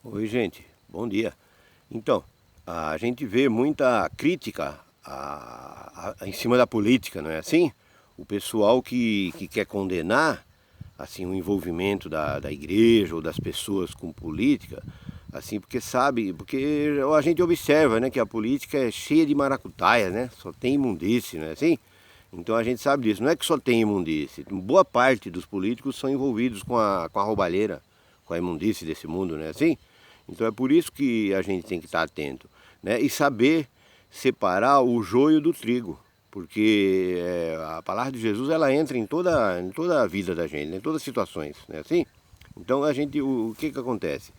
Oi, gente, bom dia. Então, a gente vê muita crítica em cima da política, não é assim? O pessoal que quer condenar assim, o envolvimento da igreja ou das pessoas com política, assim, porque sabe, porque a gente observa, né, que a política é cheia de maracutaia, né? Só tem imundície, não é assim? Então a gente sabe disso. Não é que só tem imundície. Boa parte dos políticos são envolvidos com a roubalheira, com a imundície desse mundo, não é assim? Então é por isso que a gente tem que estar atento, né? E saber separar o joio do trigo. Porque a palavra de Jesus ela entra em toda a vida da gente, né? Em todas as situações, né? Assim? Então o que acontece?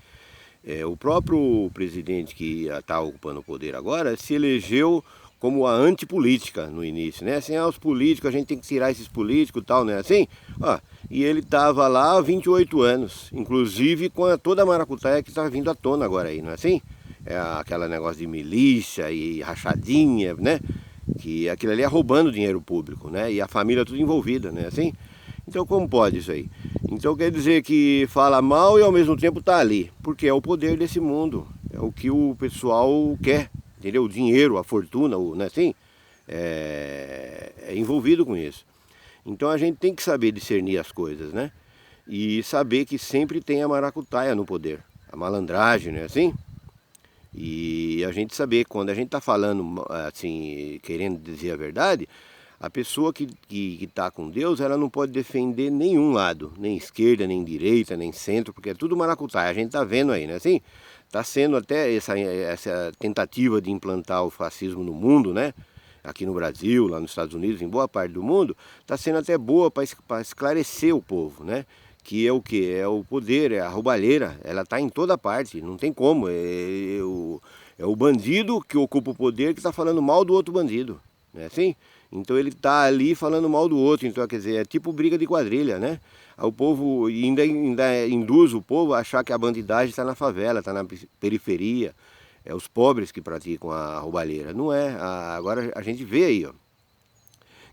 O próprio presidente que está ocupando o poder agora se elegeu como a antipolítica no início, né? Assim, os políticos, a gente tem que tirar esses políticos e tal, né? Assim, e ele estava lá há 28 anos, inclusive com toda a maracutaia que está vindo à tona agora aí, não é assim? Aquela negócio de milícia e rachadinha, né? Que aquilo ali é roubando dinheiro público, né? E a família tudo envolvida, né? Assim? Então como pode isso aí? Então quer dizer que fala mal e ao mesmo tempo está ali, porque é o poder desse mundo, é o que o pessoal quer, entendeu? O dinheiro, a fortuna, né? Assim, é envolvido com isso. Então a gente tem que saber discernir as coisas, né? E saber que sempre tem a maracutaia no poder, a malandragem, né? Assim? E a gente saber, quando a gente está falando, assim, querendo dizer a verdade, a pessoa que está com Deus, ela não pode defender nenhum lado, nem esquerda, nem direita, nem centro, porque é tudo maracutaia. A gente está vendo aí, né? Assim, está sendo até essa tentativa de implantar o fascismo no mundo, né? Aqui no Brasil, lá nos Estados Unidos, em boa parte do mundo, está sendo até boa para esclarecer o povo, né? Que é o que? É o poder, é a roubalheira, ela está em toda parte, não tem como. É o bandido que ocupa o poder que está falando mal do outro bandido, não é assim? Então ele está ali falando mal do outro, então quer dizer, é tipo briga de quadrilha, né? O povo ainda induz o povo a achar que a bandidagem está na favela, está na periferia, é os pobres que praticam a roubalheira. Não é, agora a gente vê aí, ó,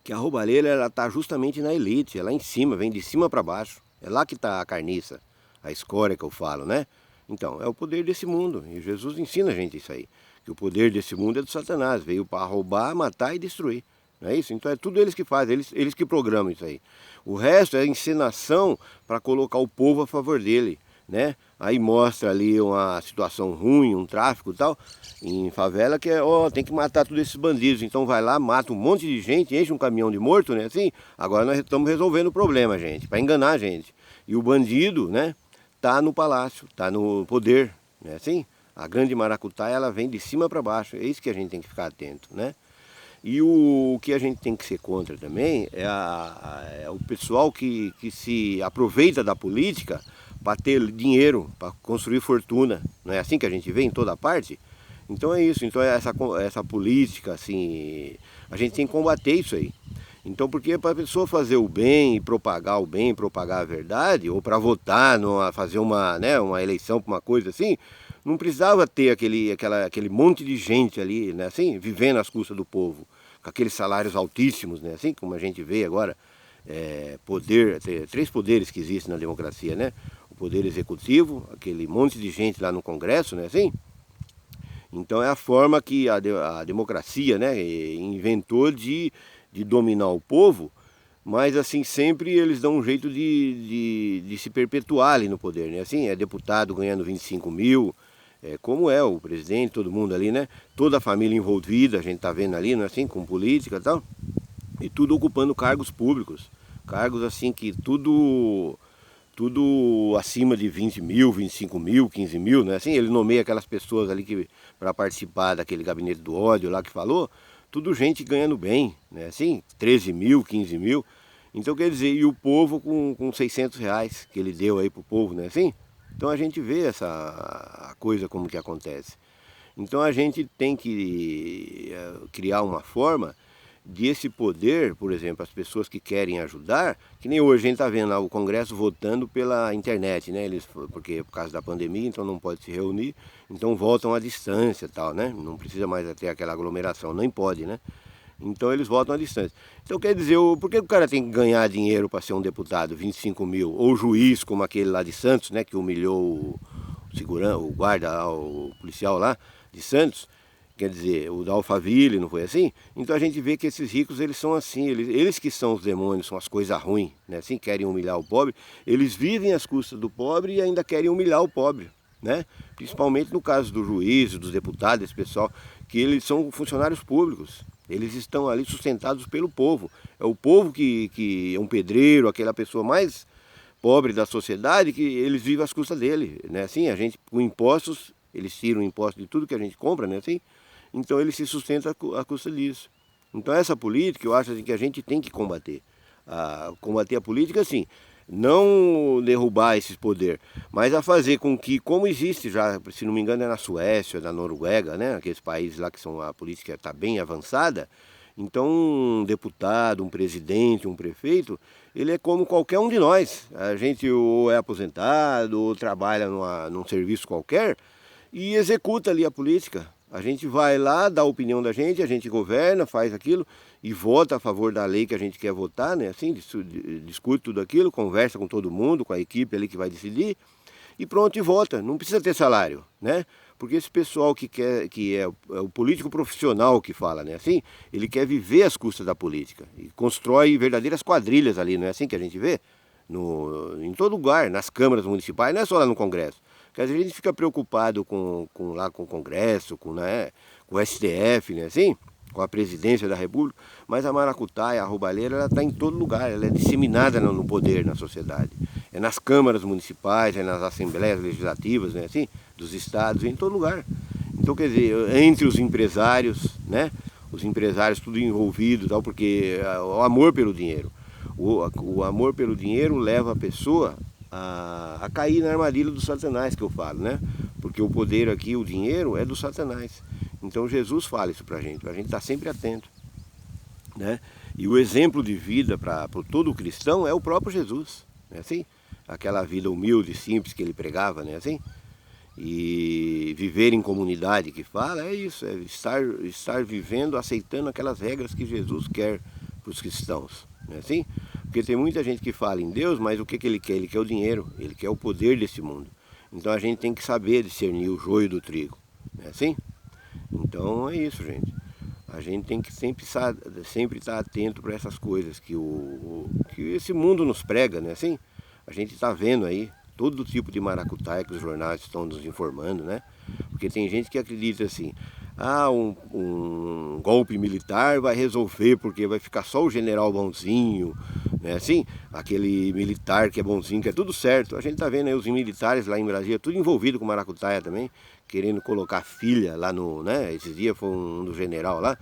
que a roubalheira ela está justamente na elite, é lá em cima, vem de cima para baixo. É lá que está a carniça, a escória que eu falo, né? Então, é o poder desse mundo. E Jesus ensina a gente isso aí. Que o poder desse mundo é do Satanás. Veio para roubar, matar e destruir. Não é isso? Então é tudo eles que fazem, eles que programam isso aí. O resto é encenação para colocar o povo a favor dele, né? Aí mostra ali uma situação ruim, um tráfico e tal, em favela, que tem que matar todos esses bandidos. Então vai lá, mata um monte de gente, enche um caminhão de morto, né? Assim, agora nós estamos resolvendo o problema, gente, para enganar a gente. E o bandido, né, tá no palácio, tá no poder, né? Assim, a grande maracutaia, ela vem de cima para baixo. É isso que a gente tem que ficar atento, né? E o que a gente tem que ser contra também é o pessoal que se aproveita da política para ter dinheiro, para construir fortuna. Não é assim que a gente vê em toda parte? Então é isso, então essa política, assim, a gente tem que combater isso aí. Então, porque para a pessoa fazer o bem, propagar a verdade, ou para votar, fazer uma eleição para uma coisa assim, não precisava ter aquele monte de gente ali, né, assim, vivendo às custas do povo, com aqueles salários altíssimos, né, assim, como a gente vê agora, três poderes que existem na democracia, né? O poder executivo, aquele monte de gente lá no Congresso, né, assim. Então é a forma que a democracia, né, inventou de dominar o povo, mas assim sempre eles dão um jeito de se perpetuar ali no poder, né? Assim, é deputado ganhando 25 mil, como é o presidente, todo mundo ali, né? Toda a família envolvida, a gente tá vendo ali, não é assim, com política e tal, e tudo ocupando cargos públicos, cargos assim que tudo acima de 20 mil, 25 mil, 15 mil, né? Assim, ele nomeia aquelas pessoas ali que para participar daquele gabinete do ódio lá que falou, tudo gente ganhando bem, né? Assim, 13 mil, 15 mil. Então quer dizer, e o povo com 600 reais que ele deu aí pro povo, né? Assim, então a gente vê essa coisa como que acontece. Então a gente tem que criar uma forma de esse poder, por exemplo, as pessoas que querem ajudar, que nem hoje a gente está vendo lá o Congresso votando pela internet, né? Porque por causa da pandemia, então não pode se reunir, então votam à distância e tal, né? Não precisa mais ter aquela aglomeração, nem pode, né? Então eles votam à distância. Então quer dizer, por que o cara tem que ganhar dinheiro para ser um deputado, 25 mil? Ou juiz como aquele lá de Santos, né? Que humilhou segurança, o guarda, o policial lá de Santos, quer dizer, o da Alphaville, não foi assim? Então a gente vê que esses ricos, eles são assim, eles que são os demônios, são as coisas ruins, né? Assim, querem humilhar o pobre, eles vivem às custas do pobre e ainda querem humilhar o pobre, né? Principalmente no caso do juiz, dos deputados, esse pessoal, que eles são funcionários públicos, eles estão ali sustentados pelo povo, é o povo que é um pedreiro, aquela pessoa mais pobre da sociedade, que eles vivem às custas dele, né? Assim, a gente, com impostos, eles tiram imposto de tudo que a gente compra, né? Assim, então ele se sustenta à custa disso. Então essa política eu acho assim, que a gente tem que combater. Combater a política assim, não derrubar esses poderes, mas a fazer com que, como existe já, se não me engano é na Suécia, na Noruega, né? Aqueles países lá que são a política está bem avançada, então um deputado, um presidente, um prefeito, ele é como qualquer um de nós. A gente ou é aposentado ou trabalha num serviço qualquer e executa ali a política. A gente vai lá, dá a opinião da gente, a gente governa, faz aquilo e vota a favor da lei que a gente quer votar, né? Assim, discute tudo aquilo, conversa com todo mundo, com a equipe ali que vai decidir e pronto, e vota. Não precisa ter salário, né? Porque esse pessoal que é o político profissional que fala, né? Assim, ele quer viver às custas da política e constrói verdadeiras quadrilhas ali, não é assim que a gente vê? Em todo lugar, nas câmaras municipais, não é só lá no Congresso. Porque às vezes a gente fica preocupado lá com o Congresso, né, com o STF, né, assim, com a presidência da República, mas a maracutaia, a roubalheira, ela está em todo lugar, ela é disseminada no poder, na sociedade. É nas câmaras municipais, é nas assembleias legislativas, né, assim, dos estados, em todo lugar. Então, quer dizer, entre os empresários, né, os empresários tudo envolvido, tal, porque o amor pelo dinheiro. O amor pelo dinheiro leva a pessoa a cair na armadilha do Satanás, que eu falo, né? Porque o poder aqui, o dinheiro, é do Satanás. Então Jesus fala isso pra gente estar sempre atento, né? E o exemplo de vida para todo cristão é o próprio Jesus, né? Assim, aquela vida humilde, simples que ele pregava, né? Assim, e viver em comunidade que fala, é isso, é estar vivendo, aceitando aquelas regras que Jesus quer para os cristãos, né? Assim, porque tem muita gente que fala em Deus, mas o que ele quer? Ele quer o dinheiro, ele quer o poder desse mundo. Então a gente tem que saber discernir o joio do trigo, não é assim? Então é isso, gente. A gente tem que sempre estar atento para essas coisas que esse mundo nos prega, né? Assim, a gente está vendo aí todo tipo de maracutaia que os jornais estão nos informando, né? Porque tem gente que acredita assim, um golpe militar vai resolver porque vai ficar só o general bonzinho, né? Assim, aquele militar que é bonzinho, que é tudo certo. A gente tá vendo aí os militares lá em Brasília, tudo envolvido com maracutaia também, querendo colocar filha lá né? Esses dias foi um do general lá,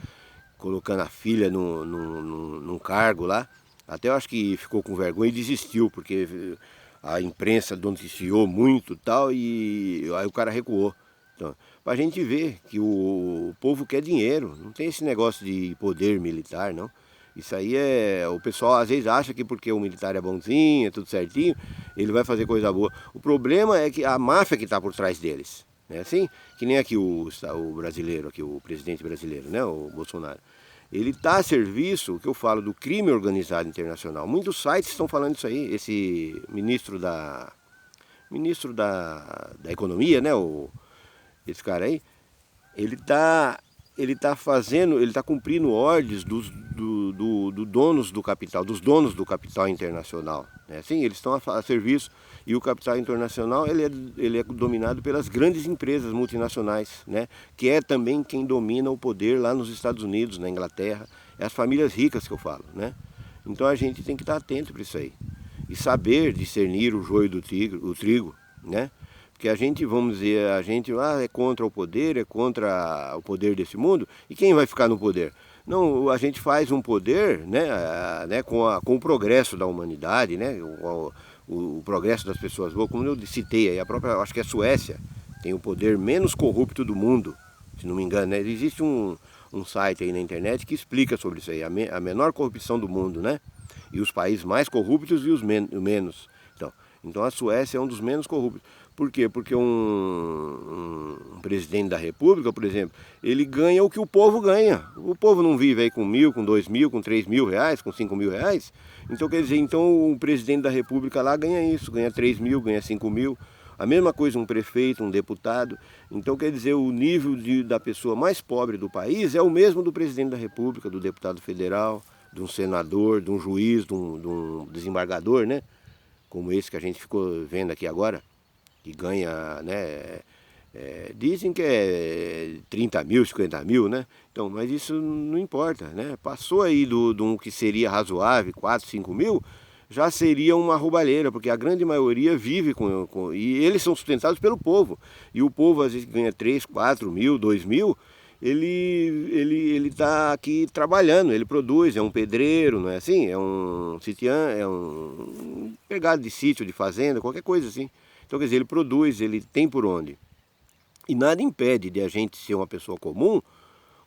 colocando a filha num cargo lá. Até eu acho que ficou com vergonha e desistiu, porque a imprensa noticiou muito e tal, e aí o cara recuou. Então, para a gente ver que o povo quer dinheiro, não tem esse negócio de poder militar, não. Isso aí o pessoal às vezes acha que porque o militar é bonzinho, é tudo certinho, ele vai fazer coisa boa. O problema é que a máfia que está por trás deles, né? Assim, que nem aqui o brasileiro, aqui o presidente brasileiro, né? O Bolsonaro. Ele está a serviço, o que eu falo, do crime organizado internacional. Muitos sites estão falando isso aí. Esse ministro da Economia, né? Esse cara aí, ele tá cumprindo ordens donos do capital, dos donos do capital internacional, né? Assim, eles estão a serviço, e o capital internacional ele é dominado pelas grandes empresas multinacionais, né? Que é também quem domina o poder lá nos Estados Unidos, na Inglaterra, é as famílias ricas que eu falo, né? Então a gente tem que estar atento para isso aí e saber discernir o joio do trigo, né? Porque a gente, vamos dizer, é contra o poder, é contra o poder desse mundo, e quem vai ficar no poder? Não, a gente faz um poder, né, com o progresso da humanidade, né, o progresso das pessoas boas, como eu citei aí, acho que a Suécia tem o poder menos corrupto do mundo, se não me engano, né? Existe um site aí na internet que explica sobre isso aí, a menor corrupção do mundo, né? E os países mais corruptos e os menos. Então a Suécia é um dos menos corruptos. Por quê? Porque um presidente da República, por exemplo, ele ganha o que o povo ganha. O povo não vive aí com 1.000, com 2.000, com 3.000 reais, com 5.000 reais. Então, quer dizer, o presidente da República lá ganha isso, ganha 3.000, ganha 5.000. A mesma coisa um prefeito, um deputado. Então, quer dizer, o nível da pessoa mais pobre do país é o mesmo do presidente da República, do deputado federal, de um senador, de um juiz, de um desembargador, né? Como esse que a gente ficou vendo aqui agora, que ganha, né? Dizem que é 30 mil, 50 mil, né? Então, mas isso não importa, né? Passou aí de um que seria razoável, 4, 5 mil, já seria uma roubalheira, porque a grande maioria vive e eles são sustentados pelo povo. E o povo às vezes ganha 3, 4 mil, 2 mil, ele está aqui trabalhando, ele produz, é um pedreiro, não é assim? É um sitian, é um empregado de sítio, de fazenda, qualquer coisa assim. Então, quer dizer, ele produz, ele tem por onde. E nada impede de a gente ser uma pessoa comum,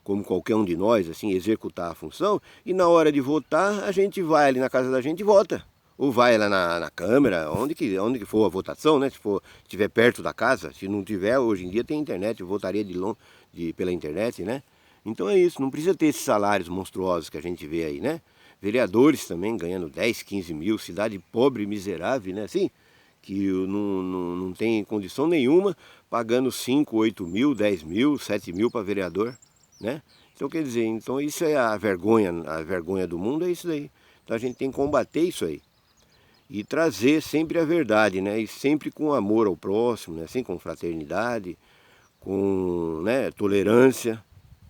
como qualquer um de nós, assim, executar a função, e na hora de votar, a gente vai ali na casa da gente e vota. Ou vai lá na Câmara, onde que for a votação, né? Se estiver perto da casa, se não tiver, hoje em dia tem internet, eu votaria pela internet, né? Então é isso, não precisa ter esses salários monstruosos que a gente vê aí, né? Vereadores também ganhando 10, 15 mil, cidade pobre e miserável, né? Assim, que não tem condição nenhuma, pagando 5, 8 mil, 10 mil, 7 mil para vereador, né? Então quer dizer, então isso é a vergonha do mundo é isso daí. Então a gente tem que combater isso aí. E trazer sempre a verdade, né? E sempre com amor ao próximo, né? Assim, com fraternidade, com, né, tolerância,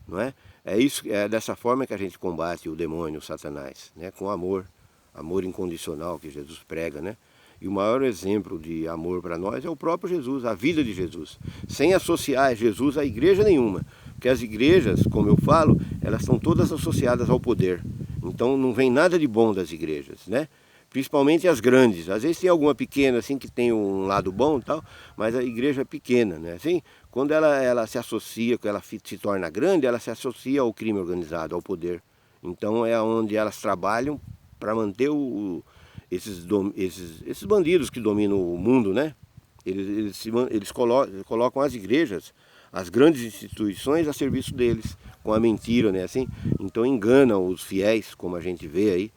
não é? É dessa forma que a gente combate o demônio, o Satanás, né? Com amor, amor incondicional que Jesus prega, né? E o maior exemplo de amor para nós é o próprio Jesus, a vida de Jesus, sem associar Jesus a igreja nenhuma, porque as igrejas, como eu falo, elas estão todas associadas ao poder. Então não vem nada de bom das igrejas, né? Principalmente as grandes. Às vezes tem alguma pequena assim que tem um lado bom e tal, mas a igreja é pequena, né? Assim, quando ela se associa, quando ela se torna grande, ela se associa ao crime organizado, ao poder. Então é onde elas trabalham para manter esses bandidos que dominam o mundo, né? Eles colocam as igrejas, as grandes instituições a serviço deles, com a mentira, né? Assim, então enganam os fiéis, como a gente vê aí.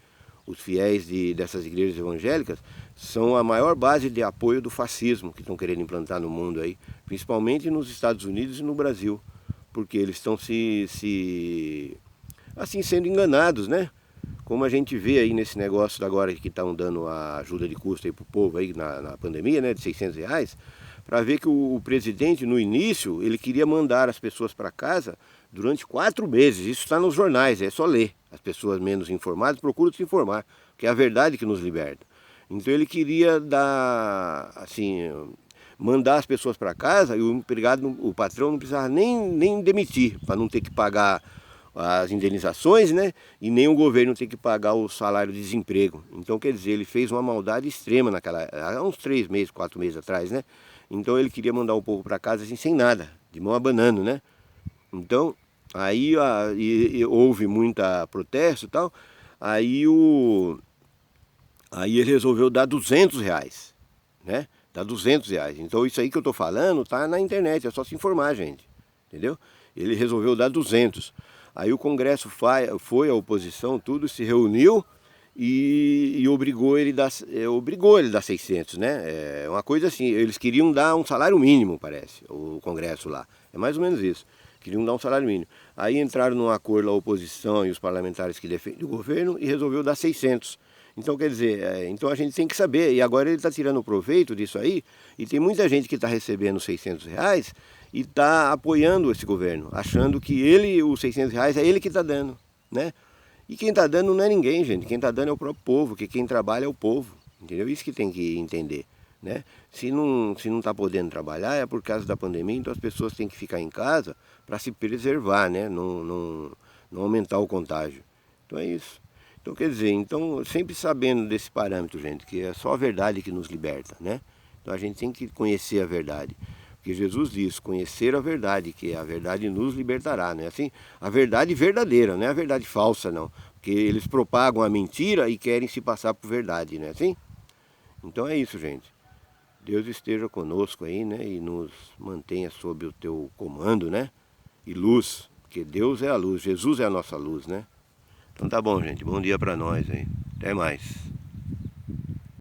Os fiéis dessas igrejas evangélicas são a maior base de apoio do fascismo que estão querendo implantar no mundo aí, principalmente nos Estados Unidos e no Brasil, porque eles estão assim sendo enganados, né? Como a gente vê aí nesse negócio agora que estão dando a ajuda de custo aí para o povo aí na pandemia, né, de R$ 600, para ver que o presidente no início ele queria mandar as pessoas para casa durante 4 meses. Isso está nos jornais, é só ler. As pessoas menos informadas procuram se informar, porque é a verdade que nos liberta. Então ele queria mandar as pessoas para casa e o empregado, o patrão não precisava nem demitir, para não ter que pagar as indenizações, né? E nem o governo tem que pagar o salário de desemprego. Então, quer dizer, ele fez uma maldade extrema há uns 3 meses, 4 meses atrás, né? Então ele queria mandar o povo para casa assim, sem nada, de mão abanando, né? Então, aí houve muita protesto e tal, aí ele resolveu dar R$ 200, né? Dar R$ 200. Então isso aí que eu tô falando tá na internet, é só se informar, gente, entendeu? Ele resolveu dar 200. Aí o Congresso foi, a oposição, tudo se reuniu e obrigou ele a dar 600, né? É uma coisa assim, eles queriam dar um salário mínimo, parece, o Congresso lá. É mais ou menos isso. Queriam dar um salário mínimo. Aí entraram num acordo a oposição e os parlamentares que defendem o governo e resolveu dar 600. Então, quer dizer, então a gente tem que saber. E agora ele está tirando proveito disso aí. E tem muita gente que está recebendo R$ 600 e está apoiando esse governo, achando que os R$ 600 é ele que está dando, né? E quem está dando não é ninguém, gente. Quem está dando é o próprio povo, que quem trabalha é o povo. Entendeu? Isso que tem que entender, né? Se não está podendo trabalhar é por causa da pandemia, então as pessoas têm que ficar em casa para se preservar, né? Não aumentar o contágio. Então é isso. Então quer dizer, então sempre sabendo desse parâmetro, gente, que é só a verdade que nos liberta, né? Então a gente tem que conhecer a verdade. Porque Jesus diz, conhecer a verdade, que a verdade nos libertará, né? Assim, a verdade verdadeira, não é a verdade falsa, não. Porque eles propagam a mentira e querem se passar por verdade, né? Assim? Então é isso, gente. Deus esteja conosco aí, né? E nos mantenha sob o teu comando, né? E luz, porque Deus é a luz, Jesus é a nossa luz, né? Então tá bom, gente. Bom dia para nós aí. Até mais.